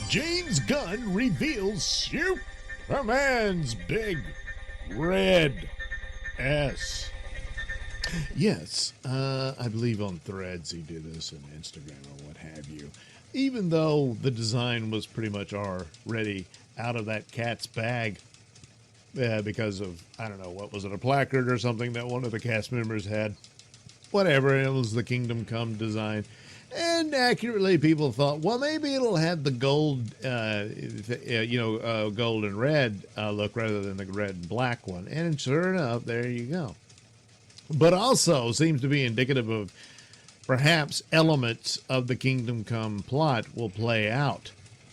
James Gunn reveals Superman's big red S. Yes, I believe on Threads he did this, and Instagram or what have you. Even though the design was pretty much already out of that cat's bag, because of, I don't know, what was it, a placard or something that one of the cast members had? Whatever, it was the Kingdom Come design. And accurately, people thought, well, maybe it'll have the gold, gold and red look rather than the red and black one. And sure enough, there you go. But also seems to be indicative of perhaps elements of the Kingdom Come plot will play out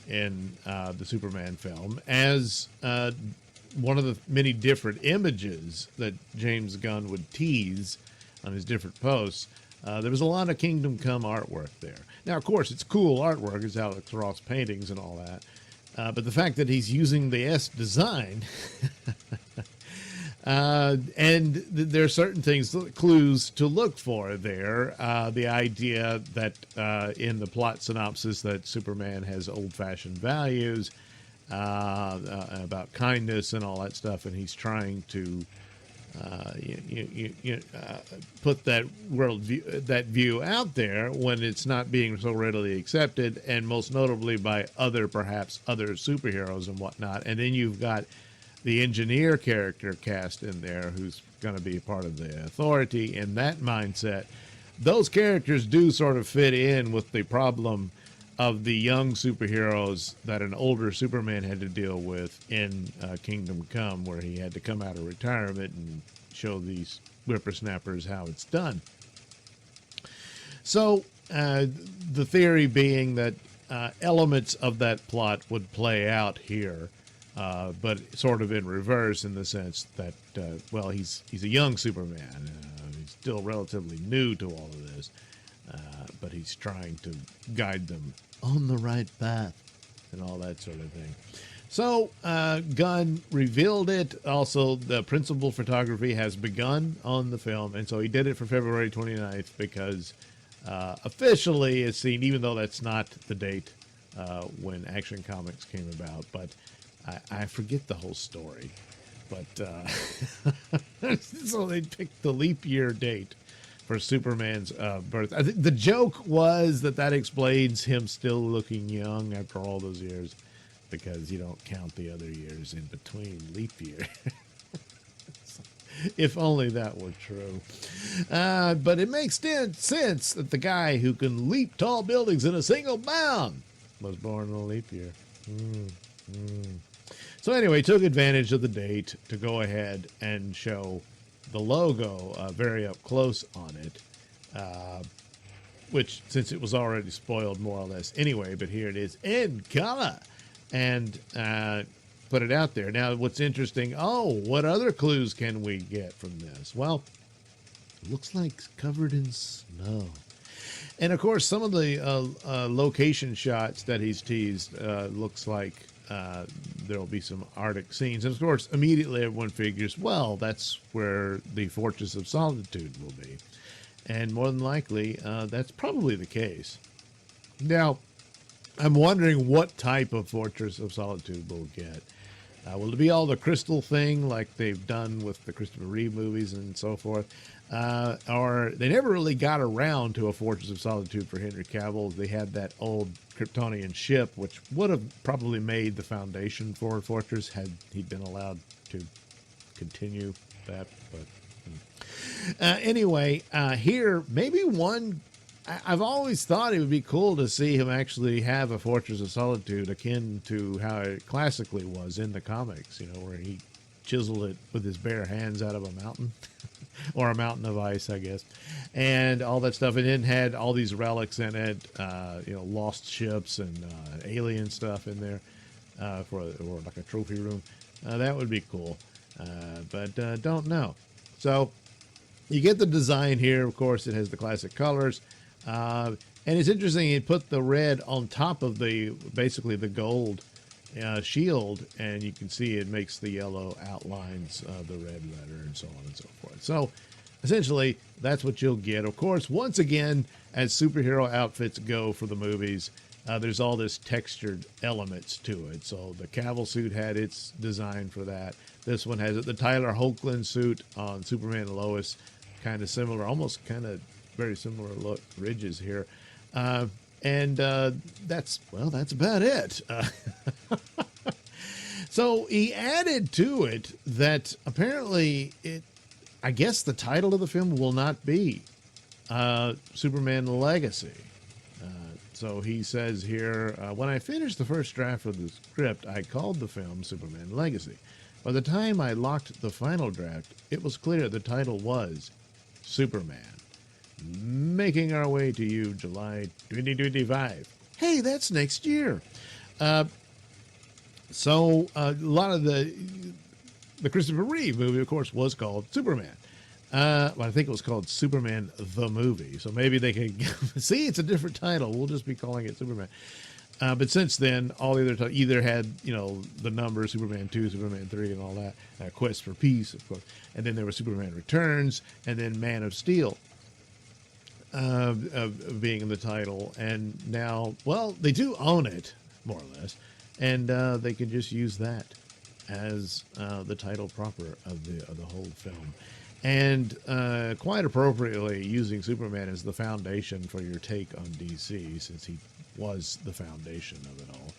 in the Superman film as one of the many different images that James Gunn would tease on his different posts. There was a lot of Kingdom Come artwork there. Now, of course, it's cool artwork. It's Alex Ross paintings and all that. But the fact that he's using the S design, and there are certain things, clues to look for there. The idea that in the plot synopsis that Superman has old-fashioned values about kindness and all that stuff, and he's trying to put that that view out there when it's not being so readily accepted, and most notably by perhaps other superheroes and whatnot. And then you've got the engineer character cast in there who's going to be part of the Authority in that mindset. Those characters do sort of fit in with the problem of the young superheroes that an older Superman had to deal with in Kingdom Come, where he had to come out of retirement and show these whippersnappers how it's done. So the theory being that elements of that plot would play out here, but sort of in reverse, in the sense that, well, he's a young Superman. He's still relatively new to all of this, but he's trying to guide them on the right path and all that sort of thing. So Gunn revealed it. Also, the principal photography has begun on the film, and so he did it for February 29th because officially it's seen, even though that's not the date when Action Comics came about, but I forget the whole story. But so they picked the leap year date for Superman's birth. I think the joke was that explains him still looking young after all those years, because you don't count the other years in between leap year. If only that were true. But it makes sense that the guy who can leap tall buildings in a single bound was born in a leap year. So anyway, took advantage of the date to go ahead and show the logo very up close on it, which, since it was already spoiled more or less anyway, but here it is in color, and put it out there. Now, what's interesting, what other clues can we get from this? Well, it looks like it's covered in snow. And of course, some of the location shots that he's teased looks like there'll be some Arctic scenes. And of course, immediately everyone figures, well, that's where the Fortress of Solitude will be. And more than likely, that's probably the case. Now, I'm wondering what type of Fortress of Solitude we'll get. Will it be all the crystal thing like they've done with the Christopher Reeve movies and so forth? Or they never really got around to a Fortress of Solitude for Henry Cavill. They had that old Kryptonian ship, which would have probably made the foundation for a fortress had he been allowed to continue that. But anyway, here, maybe one... I've always thought it would be cool to see him actually have a Fortress of Solitude akin to how it classically was in the comics, where he chiseled it with his bare hands out of a mountain. Or a mountain of ice, I guess, and all that stuff. And then had all these relics in it, lost ships and alien stuff in there or like a trophy room. That would be cool, but don't know. So you get the design here. Of course, it has the classic colors, and it's interesting. He put the red on top of basically the gold shield, and you can see it makes the yellow outlines the red letter and so on and so forth. So essentially that's what you'll get. Of course, once again, as superhero outfits go for the movies, there's all this textured elements to it. So the Cavill suit had its design for that. This one has it. The Tyler Hoechlin suit on Superman and Lois, kind of similar, almost kind of very similar look, ridges here. And that's about it. So he added to it that apparently I guess the title of the film will not be Superman Legacy. So he says here, when I finished the first draft of the script, I called the film Superman Legacy. By the time I locked the final draft, it was clear the title was Superman. Making our way to you July 2025. Hey, that's next year. So a lot of the Christopher Reeve movie, of course, was called Superman. Well, I think it was called Superman the Movie. So maybe they can see it's a different title. We'll just be calling it Superman. But since then, all the other either had, the number Superman 2, Superman 3, and all that. Quest for Peace, of course. And then there was Superman Returns, and then Man of Steel being in the title. And now, well, they do own it, more or less. And they can just use that as the title proper of the whole film. And quite appropriately, using Superman as the foundation for your take on DC, since he was the foundation of it all.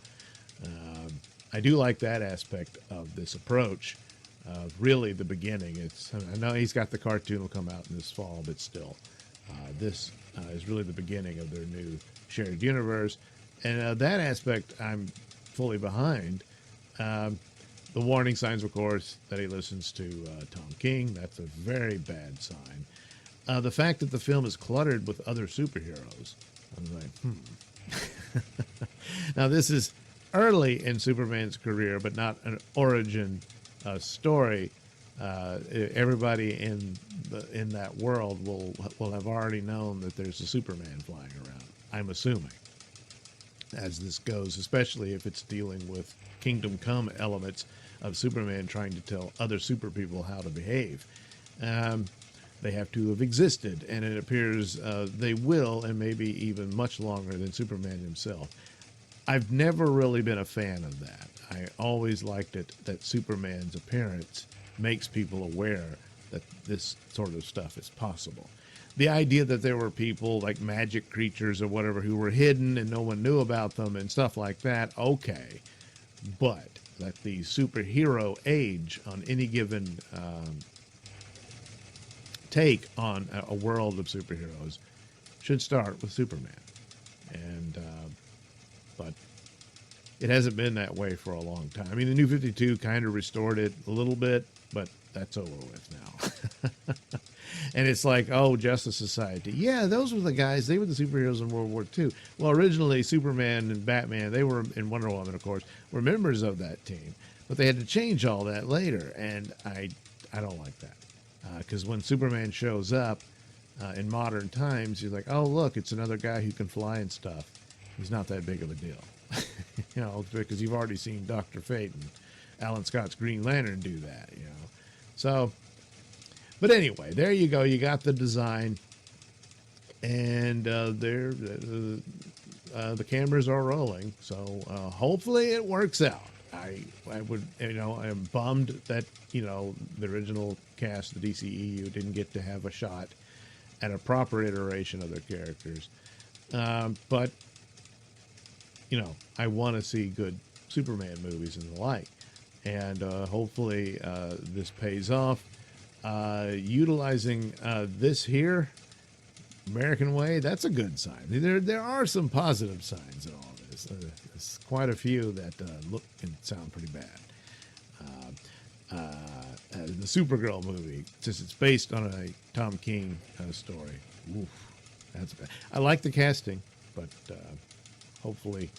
I do like that aspect of this approach. Really, the beginning. I know he's got the cartoon will come out this fall, but still, this is really the beginning of their new shared universe. And that aspect, I'm fully behind. The warning signs, of course, that he listens to Tom King. That's a very bad sign. The fact that the film is cluttered with other superheroes. I'm like, Now, this is early in Superman's career, but not an origin story. Everybody in that world will have already known that there's a Superman flying around, I'm assuming, as this goes, especially if it's dealing with Kingdom Come elements of Superman trying to tell other super people how to behave. They have to have existed, and it appears they will, and maybe even much longer than Superman himself. I've never really been a fan of that. I always liked it that Superman's appearance makes people aware that this sort of stuff is possible. The idea that there were people like magic creatures or whatever who were hidden and no one knew about them and stuff like that, okay. But that the superhero age on any given take on a world of superheroes should start with Superman. And but it hasn't been that way for a long time. I mean, the New 52 kind of restored it a little bit, but that's over with now. And it's like, oh, Justice Society. Yeah, those were the guys. They were the superheroes in World War II. Well, originally, Superman and Batman, they were, and Wonder Woman, of course, were members of that team. But they had to change all that later, and I don't like that. Because when Superman shows up in modern times, you're like, oh, look, it's another guy who can fly and stuff. He's not that big of a deal. Because you've already seen Dr. Fate and Alan Scott's Green Lantern do that, So, but anyway, there you go. You got the design, and the cameras are rolling. So hopefully it works out. I am bummed that the original cast, the DCEU, didn't get to have a shot at a proper iteration of their characters. But I want to see good Superman movies and the like, and hopefully this pays off. Utilizing this here, American Way, that's a good sign. There are some positive signs in all this. There's quite a few that look and sound pretty bad. The Supergirl movie, since it's based on a Tom King story, oof, that's bad. I like the casting, but hopefully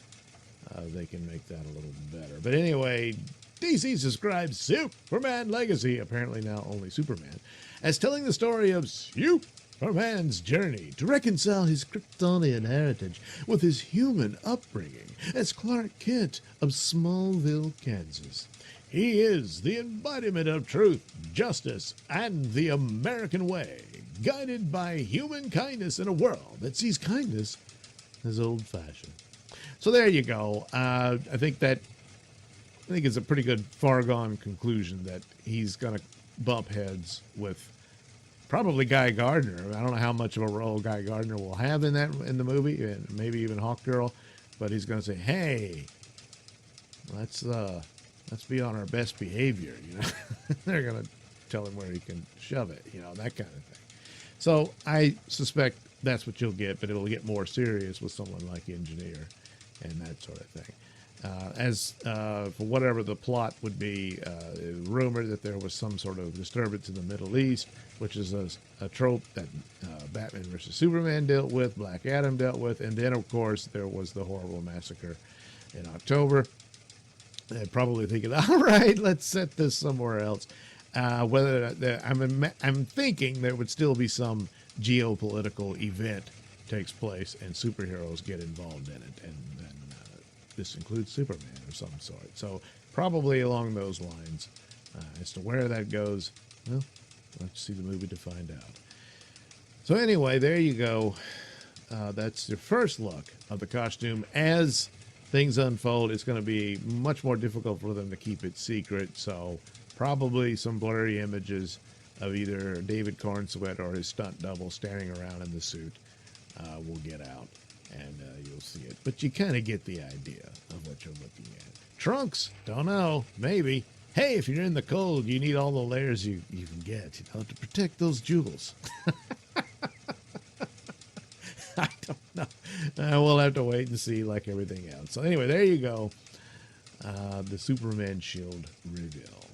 they can make that a little better. But anyway, DC describes Superman Legacy, apparently now only Superman, as telling the story of Superman's journey to reconcile his Kryptonian heritage with his human upbringing as Clark Kent of Smallville, Kansas. He is the embodiment of truth, justice, and the American way, guided by human kindness in a world that sees kindness as old-fashioned. So there you go. I think it's a pretty good foregone conclusion that he's going to bump heads with probably Guy Gardner. I don't know how much of a role Guy Gardner will have in the movie, and maybe even Hawkgirl, but he's going to say, "Hey, let's be on our best behavior." You know, they're going to tell him where he can shove it. You know, that kind of thing. So I suspect that's what you'll get, but it'll get more serious with someone like Engineer and that sort of thing. For whatever the plot would be, rumored that there was some sort of disturbance in the Middle East, which is a trope that Batman versus Superman dealt with, Black Adam dealt with, and then, of course, there was the horrible massacre in October. They're probably thinking, all right, let's set this somewhere else. I'm thinking there would still be some geopolitical event takes place and superheroes get involved in it, and this includes Superman of some sort. So probably along those lines. As to where that goes, well, let's see the movie to find out. So anyway, there you go. That's your first look of the costume. As things unfold, it's going to be much more difficult for them to keep it secret. So probably some blurry images of either David Cornsweet or his stunt double standing around in the suit will get out. And you'll see it. But you kind of get the idea of what you're looking at. Trunks, don't know, maybe. Hey, if you're in the cold, you need all the layers you can get, to protect those jewels. I don't know. We'll have to wait and see like everything else. So anyway, there you go. The Superman shield reveal.